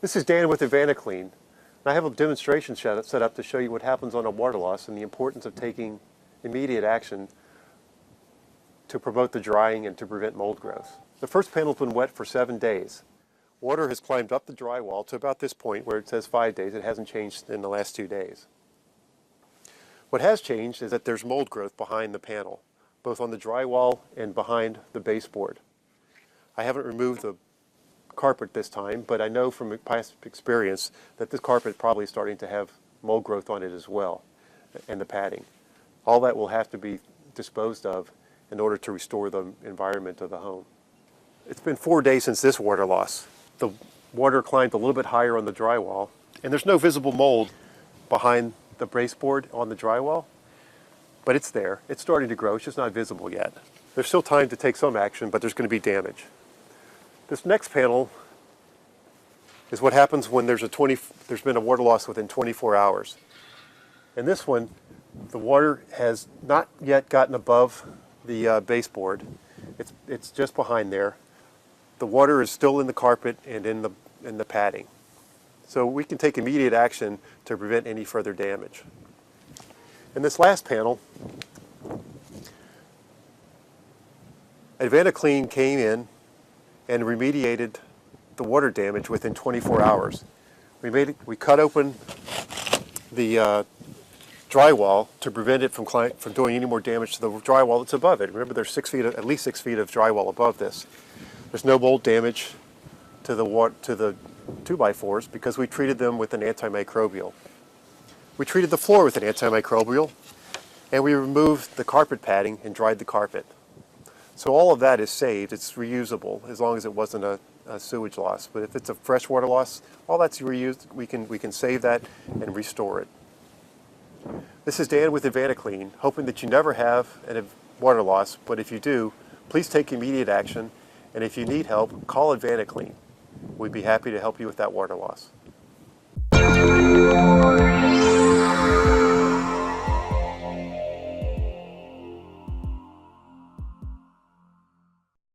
This is Dan with Advanaclean. And I have a demonstration set up to show you what happens on a water loss and the importance of taking immediate action to promote the drying and to prevent mold growth. The first panel's been wet for 7 days. Water has climbed up the drywall to about this point where it says 5 days. It hasn't changed in the last 2 days. What has changed is that there's mold growth behind the panel, both on the drywall and behind the baseboard. I haven't removed the carpet this time, but I know from past experience that this carpet is probably starting to have mold growth on it as well, and the padding. All that will have to be disposed of in order to restore the environment of the home. It's been 4 days since this water loss. The water climbed a little bit higher on the drywall, and there's no visible mold behind the baseboard on the drywall, but it's there. It's starting to grow. It's just not visible yet. There's still time to take some action, but there's going to be damage. This next panel is what happens when there's been a water loss within 24 hours. In this one, the water has not yet gotten above the baseboard. It's just behind there. The water is still in the carpet and in the padding. So we can take immediate action to prevent any further damage. In this last panel, Advanaclean came in and remediated the water damage within 24 hours. We cut open the drywall to prevent it from doing any more damage to the drywall that's above it. Remember, there's at least 6 feet of drywall above this. There's no mold damage to the 2x4s because we treated them with an antimicrobial. We treated the floor with an antimicrobial, and we removed the carpet padding and dried the carpet. So all of that is saved. It's reusable as long as it wasn't a sewage loss. But if it's a freshwater loss, all that's reused. We can save that and restore it. This is Dan with Advanaclean, hoping that you never have a water loss, but if you do, please take immediate action, and if you need help, call Advanaclean. We'd be happy to help you with that water loss.